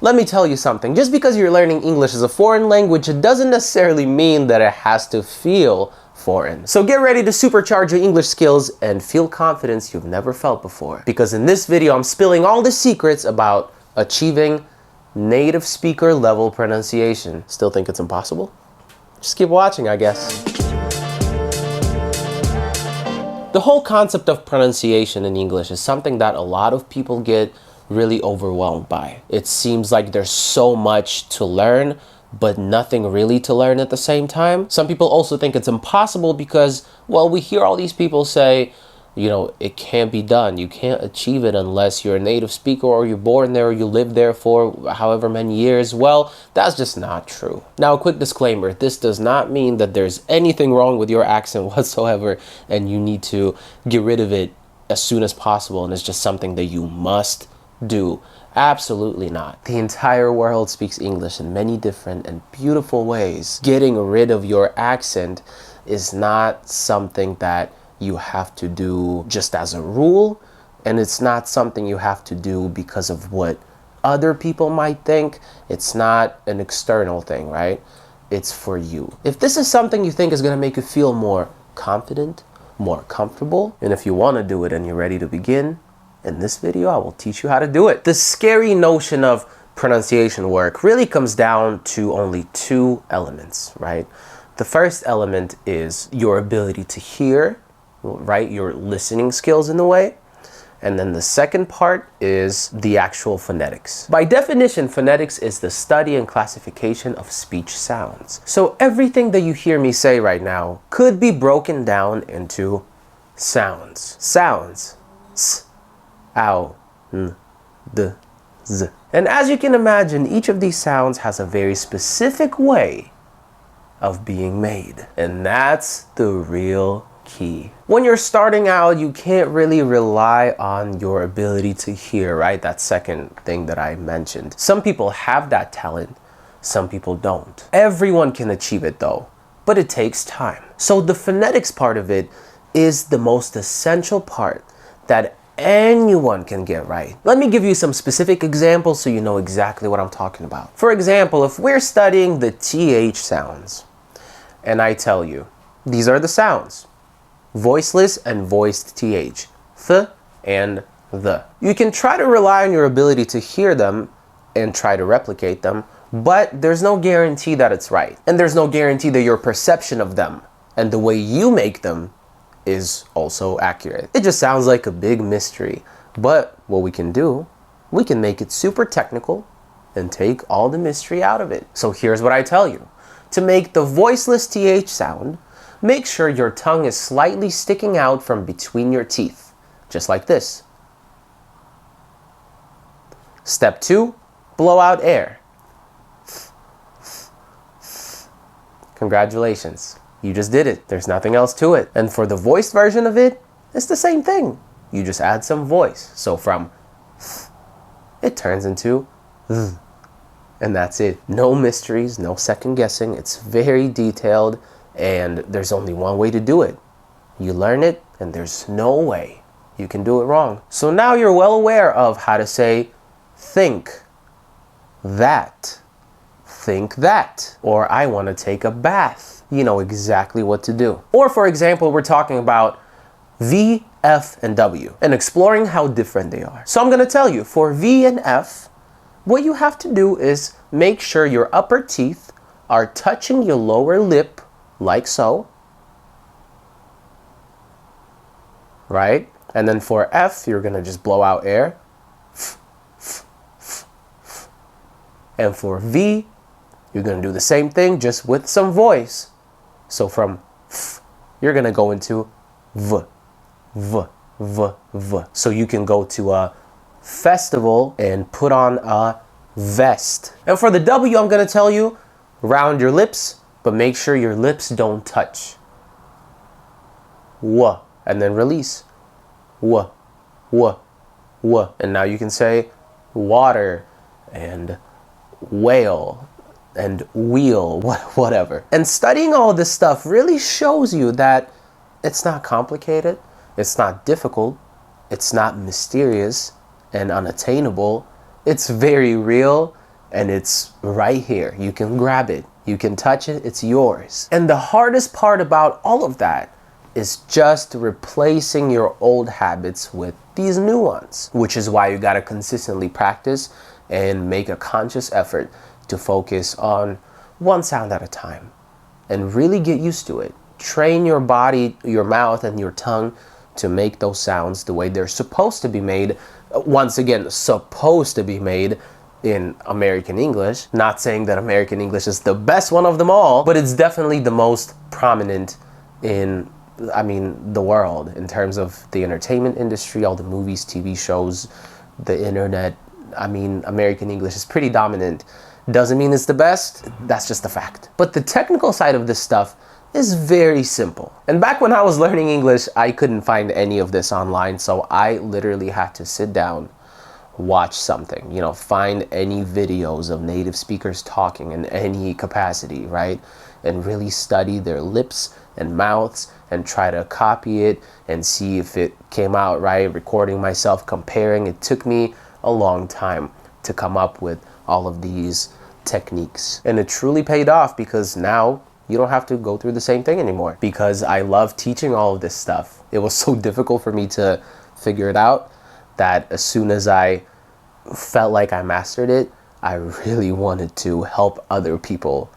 Let me tell you something, just because you're learning English as a foreign language, it doesn't necessarily mean that it has to feel foreign. So get ready to supercharge your English skills and feel confidence you've never felt before. Because in this video, I'm spilling all the secrets about achieving native speaker level pronunciation. Still think it's impossible? Just keep watching, I guess. The whole concept of pronunciation in English is something that a lot of people get really overwhelmed by. It seems like there's so much to learn, but nothing really to learn at the same time. Some people also think it's impossible because, well, we hear all these people say, you know, it can't be done. You can't achieve it unless you're a native speaker or you're born there or you live there for however many years. Well, that's just not true. Now, a quick disclaimer. This does not mean that there's anything wrong with your accent whatsoever and you need to get rid of it as soon as possible and it's just something that you must do. Absolutely not. The entire world speaks English in many different and beautiful ways. Getting rid of your accent is not something that you have to do just as a rule, and it's not something you have to do because of what other people might think. It's not an external thing, right? It's for you. If this is something you think is going to make you feel more confident, more comfortable, and if you want to do it and you're ready to begin, in this video, I will teach you how to do it. The scary notion of pronunciation work really comes down to only two elements, right? The first element is your ability to hear, right? Your listening skills in the way. And then the second part is the actual phonetics. By definition, phonetics is the study and classification of speech sounds. So everything that you hear me say right now could be broken down into sounds. Sounds. S, ow, n, d, z. And as you can imagine, each of these sounds has a very specific way of being made. And that's the real key. When you're starting out, you can't really rely on your ability to hear, right? That second thing that I mentioned. Some people have that talent, some people don't. Everyone can achieve it though, but it takes time. So the phonetics part of it is the most essential part that anyone can get right. Let me give you some specific examples so you know exactly what I'm talking about. For example, if we're studying the TH sounds, and I tell you, these are the sounds, voiceless and voiced TH, th and the. You can try to rely on your ability to hear them and try to replicate them, but there's no guarantee that it's right. And there's no guarantee that your perception of them and the way you make them is also accurate. It just sounds like a big mystery, but what we can do, we can make it super technical and take all the mystery out of it. So here's what I tell you. To make the voiceless TH sound, make sure your tongue is slightly sticking out from between your teeth, just like this. Step 2, blow out air. Congratulations. You just did it. There's nothing else to it. And for the voiced version of it, it's the same thing. You just add some voice. So from th, it turns into th. And that's it. No mysteries, no second guessing. It's very detailed and there's only one way to do it. You learn it and there's no way you can do it wrong. So now you're well aware of how to say think that. Think that. Or I want to take a bath. You know exactly what to do. Or for example, we're talking about V, F, and W and exploring how different they are. So I'm going to tell you, for V and F, what you have to do is make sure your upper teeth are touching your lower lip like so. Right? And then for F, you're going to just blow out air. And for V, you're going to do the same thing just with some voice. So from f, you're going to go into v, v, v, v. So you can go to a festival and put on a vest. And for the W, I'm going to tell you, round your lips, but make sure your lips don't touch. W, and then release. W, w, w. And now you can say water and whale and wheel, whatever. And studying all this stuff really shows you that it's not complicated, it's not difficult, it's not mysterious and unattainable. It's very real and it's right here. You can grab it, you can touch it, it's yours. And the hardest part about all of that is just replacing your old habits with these new ones, which is why you gotta consistently practice and make a conscious effort to focus on one sound at a time and really get used to it. Train your body, your mouth, and your tongue to make those sounds the way they're supposed to be made. Once again, supposed to be made in American English. Not saying that American English is the best one of them all, but it's definitely the most prominent in, the world in terms of the entertainment industry, all the movies, TV shows, the internet. American English is pretty dominant. Doesn't mean it's the best, that's just a fact. But the technical side of this stuff is very simple. And back when I was learning English, I couldn't find any of this online, so I literally had to sit down, watch something, find any videos of native speakers talking in any capacity, right? And really study their lips and mouths and try to copy it and see if it came out right, recording myself, comparing. It took me a long time to come up with all of these techniques. And it truly paid off, because now you don't have to go through the same thing anymore, because I love teaching all of this stuff. It was so difficult for me to figure it out that as soon as I felt like I mastered it, I really wanted to help other people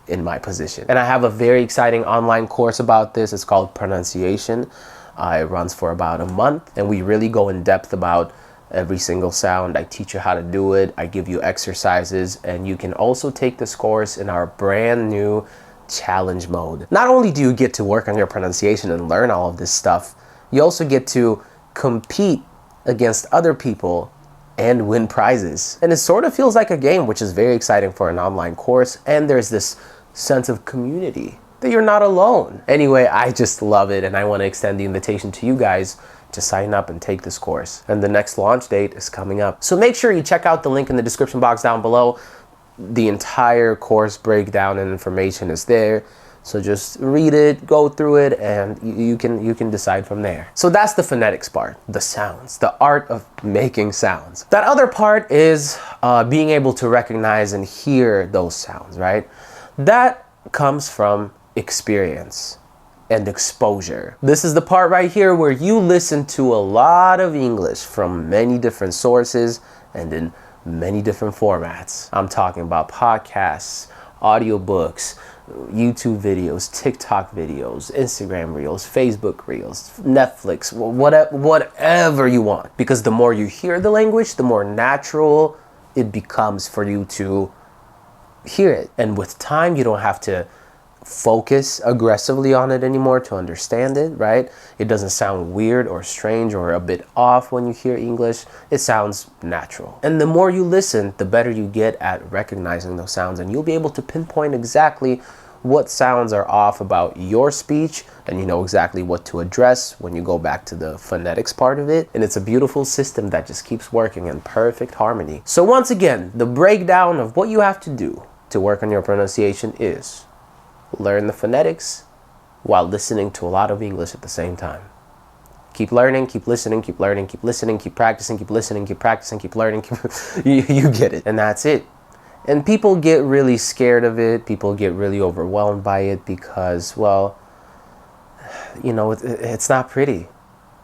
in my position. And I have a very exciting online course about this. It's called Pronunciation. It runs for about a month, and we really go in depth about every single sound. I teach you how to do it. I give you exercises, and you can also take this course in our brand new challenge mode. Not only do you get to work on your pronunciation and learn all of this stuff, you also get to compete against other people and win prizes. And it sort of feels like a game, which is very exciting for an online course. And there's this sense of community that you're not alone. Anyway, I just love it, and I want to extend the invitation to you guys to sign up and take this course. And the next launch date is coming up. So make sure you check out the link in the description box down below. The entire course breakdown and information is there. So just read it, go through it, and you can decide from there. So that's the phonetics part, the sounds, the art of making sounds. That other part is being able to recognize and hear those sounds, right? That comes from experience and exposure. This is the part right here where you listen to a lot of English from many different sources and in many different formats. I'm talking about podcasts, audiobooks, YouTube videos, TikTok videos, Instagram reels, Facebook reels, Netflix, whatever you want. Because the more you hear the language, the more natural it becomes for you to hear it. And with time, you don't have to focus aggressively on it anymore to understand it, right? It doesn't sound weird or strange or a bit off when you hear English. It sounds natural. And the more you listen, the better you get at recognizing those sounds, and you'll be able to pinpoint exactly what sounds are off about your speech, and you know exactly what to address when you go back to the phonetics part of it. And it's a beautiful system that just keeps working in perfect harmony. So once again, the breakdown of what you have to do to work on your pronunciation is learn the phonetics while listening to a lot of English at the same time. Keep learning, keep listening, keep learning, keep listening, keep practicing, keep listening, keep practicing, keep learning. You get it. And that's it. And people get really scared of it. People get really overwhelmed by it because, well, you know, it's not pretty.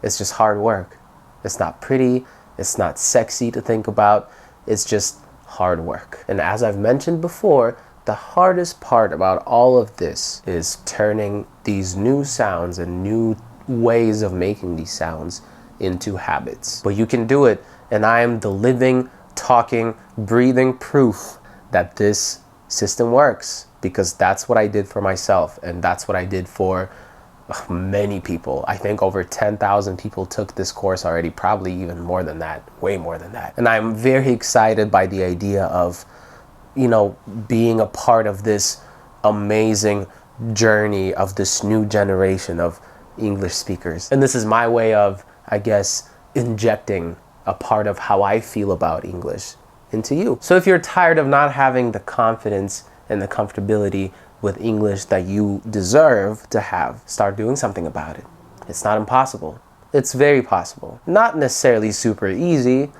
It's just hard work. It's not pretty. It's not sexy to think about. It's just hard work. And as I've mentioned before, the hardest part about all of this is turning these new sounds and new ways of making these sounds into habits. But you can do it, and I am the living, talking, breathing proof that this system works, because that's what I did for myself, and that's what I did for many people. I think over 10,000 people took this course already, probably even more than that, way more than that. And I'm very excited by the idea of, you know, being a part of this amazing journey of this new generation of English speakers. And this is my way of, I guess, injecting a part of how I feel about English into you. So if you're tired of not having the confidence and the comfortability with English that you deserve to have, start doing something about it. It's not impossible. It's very possible. Not necessarily super easy,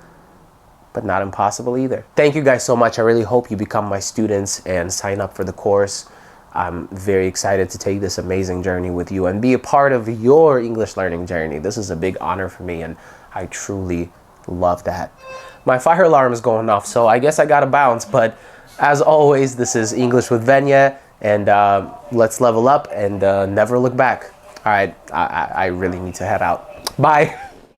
but not impossible either. Thank you guys so much. I really hope you become my students and sign up for the course. I'm very excited to take this amazing journey with you and be a part of your English learning journey. This is a big honor for me, and I truly love that. My fire alarm is going off, so I guess I gotta bounce, but as always, this is English with Venya, and let's level up and never look back. All right, I really need to head out. Bye.